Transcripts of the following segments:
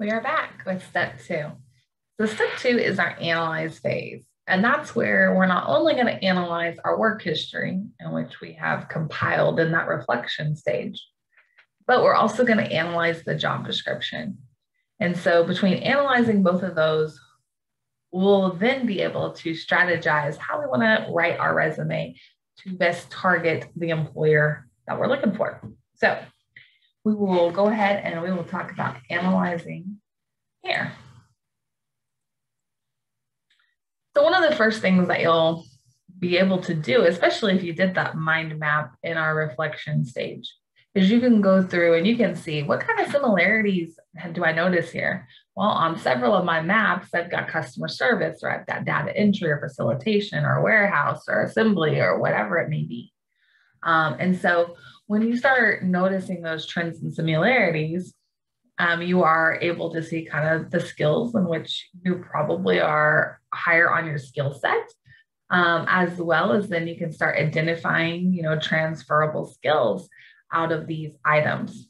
We are back with step two. So step two is our analyze phase. And that's where we're not only going to analyze our work history, in which we have compiled in that reflection stage, but we're also going to analyze the job description. And so between analyzing both of those, we'll then be able to strategize how we want to write our resume to best target the employer that we're looking for. So we will go ahead and we will talk about analyzing here. So one of the first things that you'll be able to do, especially if you did that mind map in our reflection stage, is you can go through and you can see what kind of similarities do I notice here? Well, on several of my maps, I've got customer service, or I've got data entry or facilitation or warehouse or assembly or whatever it may be. And so when you start noticing those trends and similarities, you are able to see kind of the skills in which you probably are higher on your skill set, as well as then you can start identifying, transferable skills out of these items.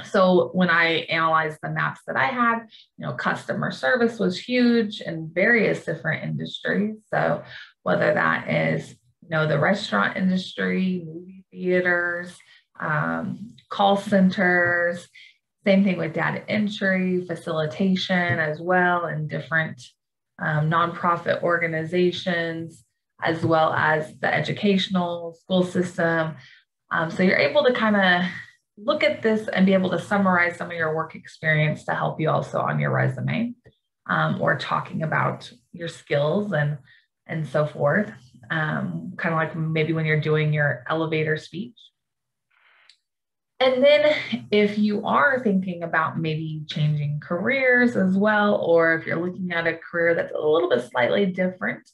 So when I analyzed the maps that I had, customer service was huge in various different industries. So whether that is, the restaurant industry, movie theaters, call centers, same thing with data entry, facilitation as well, and different nonprofit organizations, as well as the educational school system. So you're able to kind of look at this and be able to summarize some of your work experience to help you also on your resume, or talking about your skills and so forth. Kind of like maybe when you're doing your elevator speech. And then if you are thinking about maybe changing careers as well, or if you're looking at a career that's a little bit slightly different,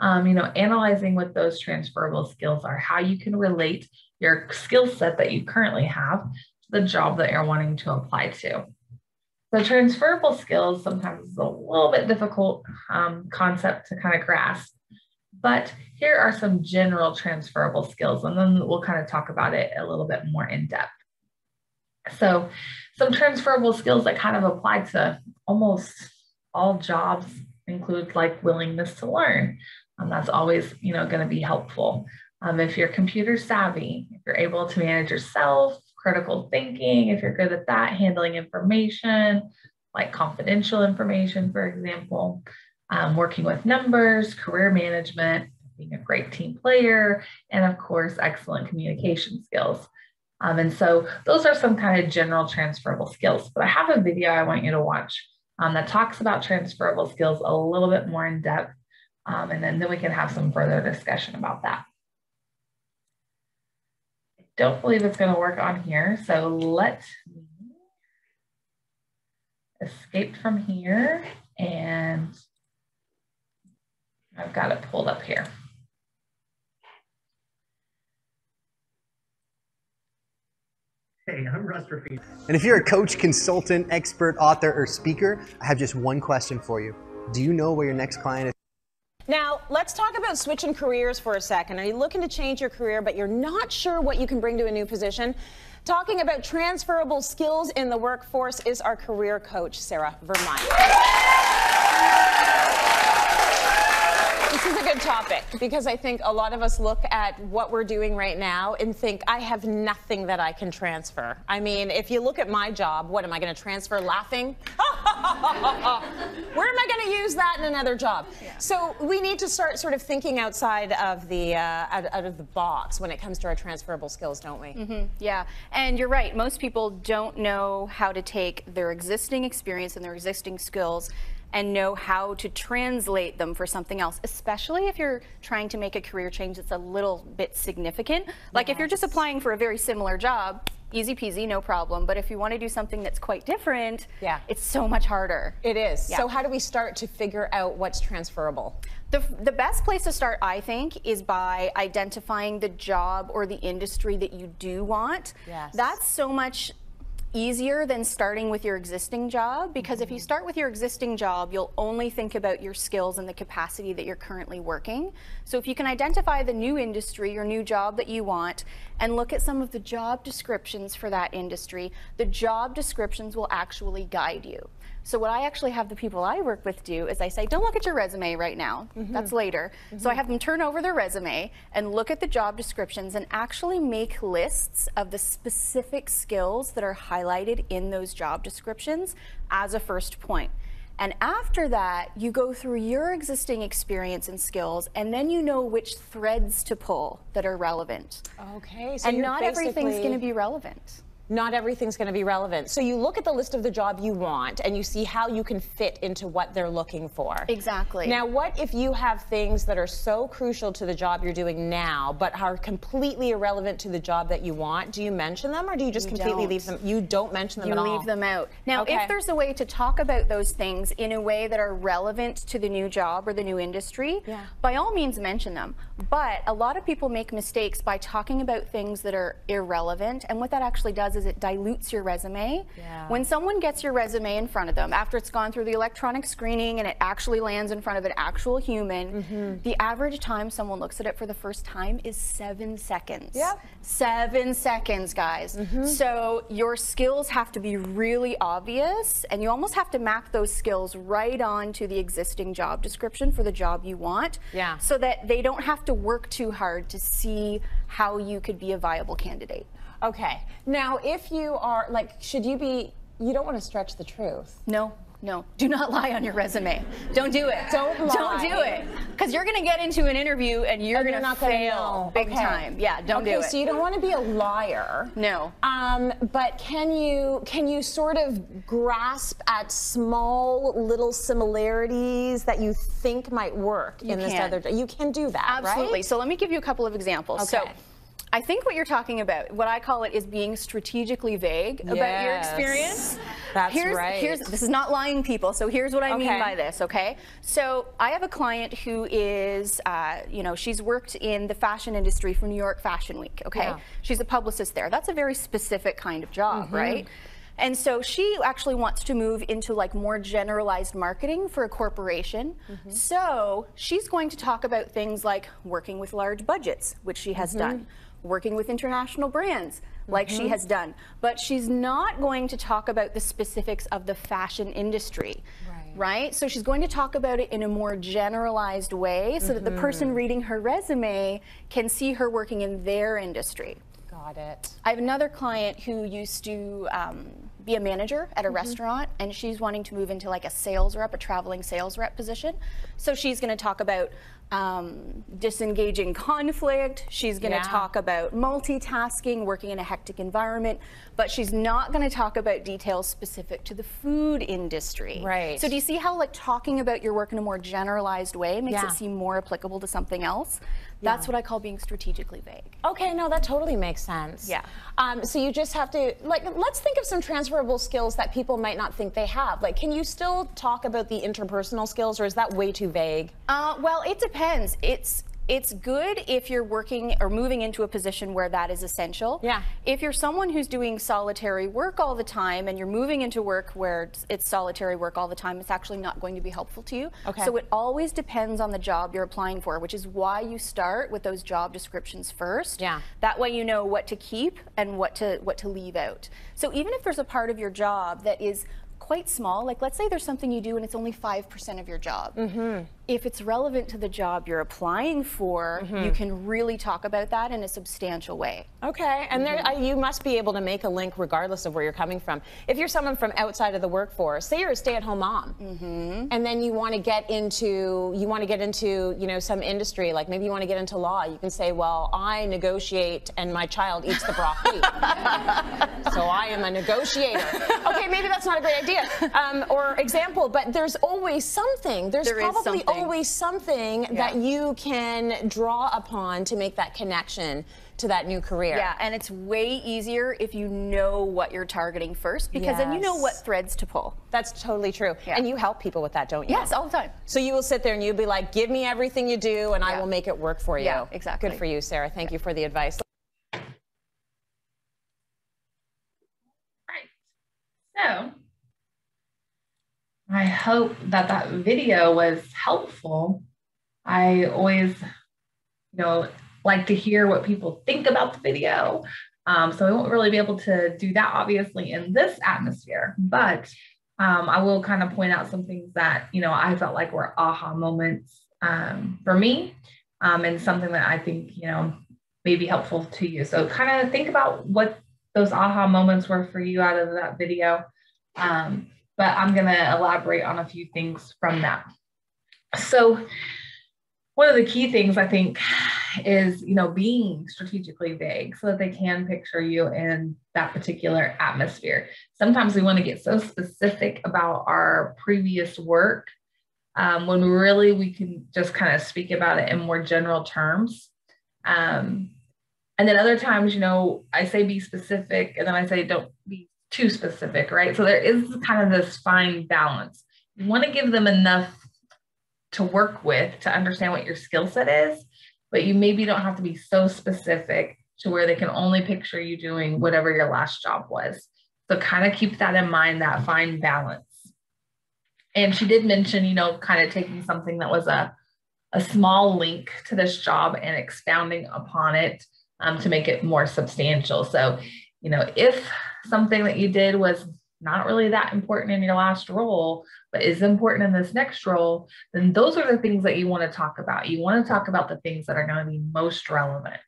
analyzing what those transferable skills are, how you can relate your skill set that you currently have to the job that you're wanting to apply to. So transferable skills sometimes is a little bit difficult concept to kind of grasp, but here are some general transferable skills, and then we'll kind of talk about it a little bit more in depth. So some transferable skills that kind of apply to almost all jobs include like willingness to learn. That's always, going to be helpful. If you're computer savvy, if you're able to manage yourself, critical thinking, if you're good at that, handling information, like confidential information, for example, working with numbers, career management, being a great team player, and of course, excellent communication skills. And so those are some kind of general transferable skills, but I have a video I want you to watch that talks about transferable skills a little bit more in depth, and then we can have some further discussion about that. I don't believe it's going to work on here, so let me escape from here, and I've got it pulled up here. Hey, I'm Russ Raffi. And if you're a coach, consultant, expert, author, or speaker, I have just one question for you. Do you know where your next client is? Now, let's talk about switching careers for a second. Are you looking to change your career, but you're not sure what you can bring to a new position? Talking about transferable skills in the workforce is our career coach, Sarah Vermeil. This is a good topic because I think a lot of us look at what we're doing right now and think, I have nothing that I can transfer. I mean, if you look at my job, what am I going to transfer? Laughing? Where am I going to use that in another job? Yeah. So we need to start sort of thinking outside of the out of the box when it comes to our transferable skills, don't we? Mm-hmm. Yeah, and you're right. Most people don't know how to take their existing experience and their existing skills and know how to translate them for something else, especially if you're trying to make a career change that's a little bit significant. Like if you're just applying for a very similar job, easy peasy, no problem. But if you want to do something that's quite different, it's so much harder. It is. Yeah. So how do we start to figure out what's transferable? The best place to start, I think, is by identifying the job or the industry that you do want. Yes. That's so much easier than starting with your existing job, because if you start with your existing job, you'll only think about your skills and the capacity that you're currently working. So if you can identify the new industry or new job that you want and look at some of the job descriptions for that industry, the job descriptions will actually guide you. So what I actually have the people I work with do is I say, don't look at your resume right now, that's later. So I have them turn over their resume and look at the job descriptions and actually make lists of the specific skills that are highlighted in those job descriptions as a first point. And after that, you go through your existing experience and skills, and then you know which threads to pull that are relevant. Okay, so and not everything's going to be relevant. Not everything's going to be relevant. So you look at the list of the job you want and you see how you can fit into what they're looking for. Exactly. Now, what if you have things that are so crucial to the job you're doing now, but are completely irrelevant to the job that you want? Do you mention them, or do you just completely leave them? You don't mention them at all? You leave them out. Now, if there's a way to talk about those things in a way that are relevant to the new job or the new industry, by all means mention them. But a lot of people make mistakes by talking about things that are irrelevant, and what that actually does is it dilutes your resume. When someone gets your resume in front of them, after it's gone through the electronic screening and it actually lands in front of an actual human, the average time someone looks at it for the first time is 7 seconds. 7 seconds, guys. So your skills have to be really obvious, and you almost have to map those skills right onto the existing job description for the job you want, so that they don't have to work too hard to see how you could be a viable candidate. Okay. Now, if you are, like, should you be, you don't want to stretch the truth. No. No, do not lie on your resume. Don't do it. Don't lie. Don't do it. Because you're going to get into an interview and you're going to fail big time. Yeah, don't do it. Okay, so you don't want to be a liar. No. But can you sort of grasp at small little similarities that you think might work in this other? You can do that, absolutely. Right? So let me give you a couple of examples. Okay. So I think what you're talking about, what I call it, is being strategically vague about your experience. That's right. This is not lying, people. So here's what I mean by this, okay? So I have a client who is, she's worked in the fashion industry for New York Fashion Week, okay? She's a publicist there. That's a very specific kind of job, right? And so she actually wants to move into like more generalized marketing for a corporation. So she's going to talk about things like working with large budgets, which she has done, working with international brands, like she has done. But she's not going to talk about the specifics of the fashion industry, right? So she's going to talk about it in a more generalized way so that the person reading her resume can see her working in their industry. Got it. I have another client who used to be a manager at a restaurant, and she's wanting to move into like a sales rep, a traveling sales rep position. So she's going to talk about disengaging conflict. She's going to talk about multitasking, working in a hectic environment, but she's not going to talk about details specific to the food industry. Right. So do you see how like talking about your work in a more generalized way makes it seem more applicable to something else? That's what I call being strategically vague. Okay, no, that totally makes sense. Yeah. So you just have to, like, let's think of some transferable skills that people might not think they have. Like, can you still talk about the interpersonal skills, or is that way too vague? Well, it depends. It's good if you're working or moving into a position where that is essential. Yeah. If you're someone who's doing solitary work all the time and you're moving into work where it's solitary work all the time, it's actually not going to be helpful to you. Okay. So it always depends on the job you're applying for, which is why you start with those job descriptions first. Yeah. That way you know what to keep and what to leave out. So even if there's a part of your job that is quite small, like let's say there's something you do and it's only 5% of your job. If it's relevant to the job you're applying for, you can really talk about that in a substantial way. Okay, and there, you must be able to make a link regardless of where you're coming from. If you're someone from outside of the workforce, say you're a stay-at-home mom, and then you want to get into, some industry, like maybe you want to get into law, you can say, well, I negotiate and my child eats the broccoli. So I am a negotiator. Okay, maybe that's not a great idea or example, but there's always something. There's probably always something that you can draw upon to make that connection to that new career. Yeah, and it's way easier if you know what you're targeting first, because then you know what threads to pull. That's totally true. Yeah. And you help people with that, don't you? Yes, all the time. So you will sit there and you'll be like, give me everything you do and I will make it work for you. Yeah, exactly. Good for you, Sarah. Thank you for the advice. I hope that that video was helpful. I always, like to hear what people think about the video. So I won't really be able to do that obviously in this atmosphere, but I will kind of point out some things that, I felt like were aha moments for me, and something that I think, may be helpful to you. So kind of think about what those aha moments were for you out of that video. But I'm going to elaborate on a few things from that. So one of the key things I think is, being strategically vague so that they can picture you in that particular atmosphere. Sometimes we want to get so specific about our previous work when really we can just kind of speak about it in more general terms. And then other times, I say be specific, and then I say don't be too specific, right? So there is kind of this fine balance. You want to give them enough to work with to understand what your skill set is, but you maybe don't have to be so specific to where they can only picture you doing whatever your last job was. So kind of keep that in mind, that fine balance. And she did mention, kind of taking something that was a small link to this job and expounding upon it to make it more substantial. So, if something that you did was not really that important in your last role, but is important in this next role, then those are the things that you want to talk about. You want to talk about the things that are going to be most relevant.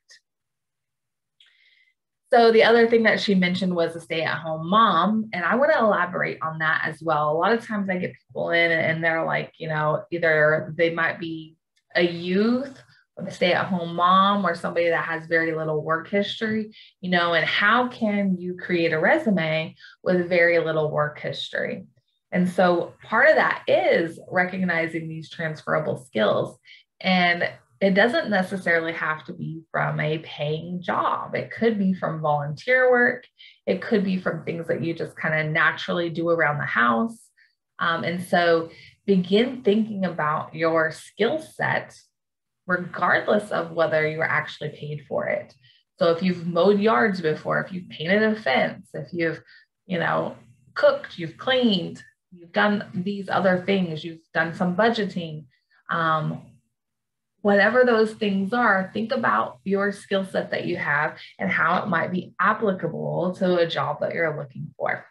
So the other thing that she mentioned was a stay-at-home mom, and I want to elaborate on that as well. A lot of times I get people in and they're like, either they might be a youth, a stay-at-home mom, or somebody that has very little work history, and how can you create a resume with very little work history? And so part of that is recognizing these transferable skills. And it doesn't necessarily have to be from a paying job. It could be from volunteer work. It could be from things that you just kind of naturally do around the house. And so begin thinking about your skill set regardless of whether you were actually paid for it. So if you've mowed yards before, if you've painted a fence, if you've, cooked, you've cleaned, you've done these other things, you've done some budgeting, whatever those things are, think about your skill set that you have and how it might be applicable to a job that you're looking for.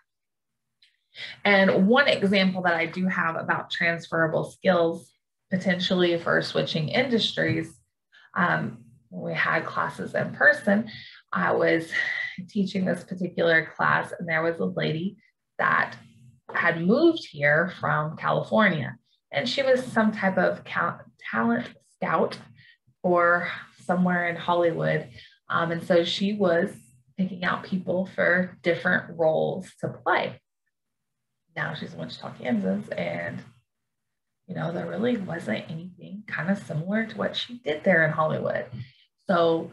And one example that I do have about transferable skills potentially for switching industries, when we had classes in person, I was teaching this particular class, and there was a lady that had moved here from California, and she was some type of talent scout or somewhere in Hollywood. And so she was picking out people for different roles to play. Now she's in Wichita, Kansas, and there really wasn't anything kind of similar to what she did there in Hollywood. So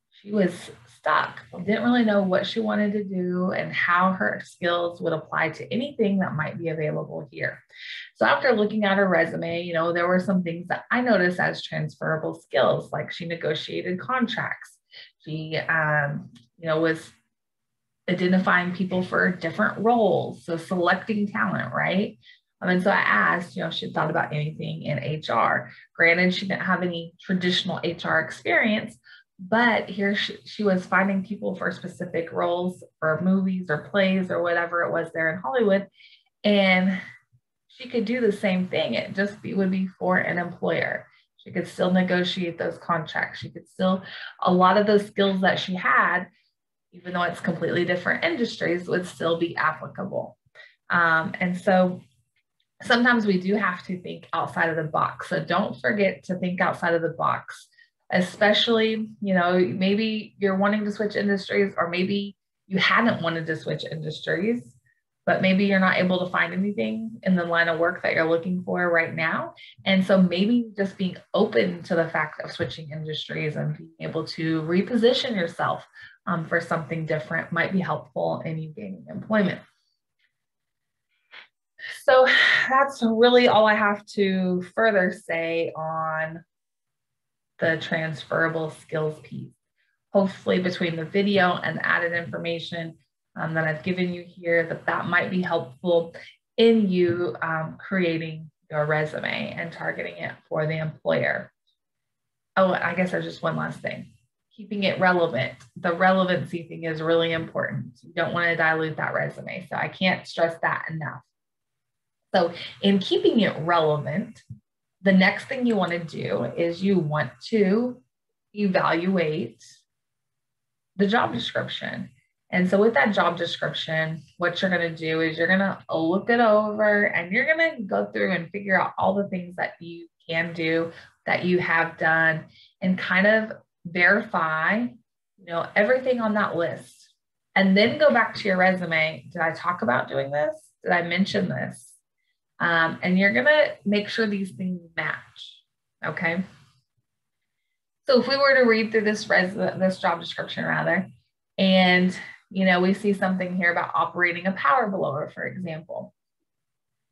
she was stuck, didn't really know what she wanted to do and how her skills would apply to anything that might be available here. So after looking at her resume, there were some things that I noticed as transferable skills, like she negotiated contracts. She, was identifying people for different roles. So selecting talent, right? And so I asked, if she'd thought about anything in HR. Granted, she didn't have any traditional HR experience, but here she was finding people for specific roles for movies or plays or whatever it was there in Hollywood. And she could do the same thing. It just would be for an employer. She could still negotiate those contracts. She could still, a lot of those skills that she had, even though it's completely different industries, would still be applicable. And so sometimes we do have to think outside of the box. So don't forget to think outside of the box, especially, maybe you're wanting to switch industries, or maybe you hadn't wanted to switch industries, but maybe you're not able to find anything in the line of work that you're looking for right now. And so maybe just being open to the fact of switching industries and being able to reposition yourself for something different might be helpful in you gaining employment. So that's really all I have to further say on the transferable skills piece. Hopefully between the video and the added information that I've given you here, that might be helpful in you creating your resume and targeting it for the employer. Oh, I guess there's just one last thing. Keeping it relevant. The relevancy thing is really important. You don't want to dilute that resume. So I can't stress that enough. So in keeping it relevant, the next thing you want to do is you want to evaluate the job description. And so with that job description, what you're going to do is you're going to look it over and you're going to go through and figure out all the things that you can do, that you have done, and kind of verify, everything on that list. And then go back to your resume. Did I talk about doing this? Did I mention this? And you're going to make sure these things match. Okay. So if we were to read through this job description and we see something here about operating a power blower, for example.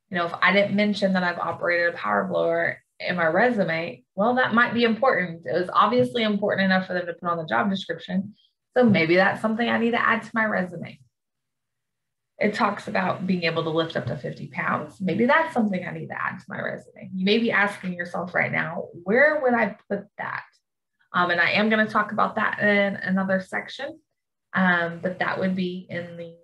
If I didn't mention that I've operated a power blower in my resume, well, that might be important. It was obviously important enough for them to put on the job description. So maybe that's something I need to add to my resume. It talks about being able to lift up to 50 pounds. Maybe that's something I need to add to my resume. You may be asking yourself right now, where would I put that? And I am going to talk about that in another section, but that would be in the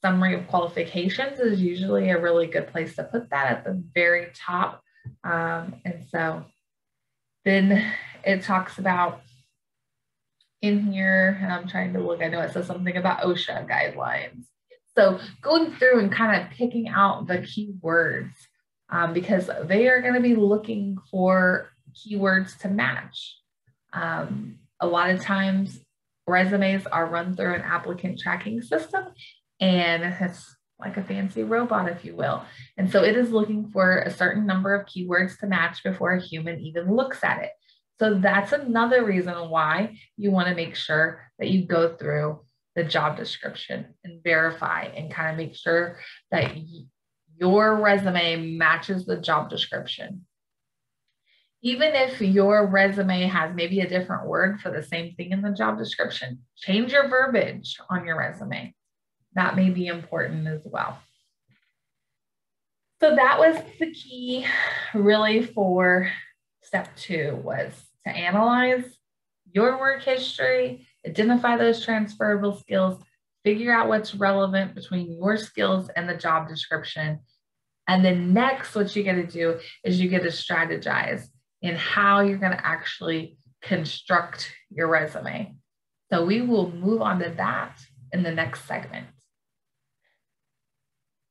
summary of qualifications is usually a really good place to put that at the very top. And so then it talks about in here, and I'm trying to look, I know it says something about OSHA guidelines. So going through and kind of picking out the keywords because they are going to be looking for keywords to match. A lot of times resumes are run through an applicant tracking system, and it's like a fancy robot, if you will. And so it is looking for a certain number of keywords to match before a human even looks at it. So that's another reason why you want to make sure that you go through the job description and verify and kind of make sure that your resume matches the job description. Even if your resume has maybe a different word for the same thing in the job description, change your verbiage on your resume. That may be important as well. So that was the key really for step 2, was to analyze your work history, identify those transferable skills, figure out what's relevant between your skills and the job description. And then next, what you get to do is you get to strategize in how you're going to actually construct your resume. So we will move on to that in the next segment.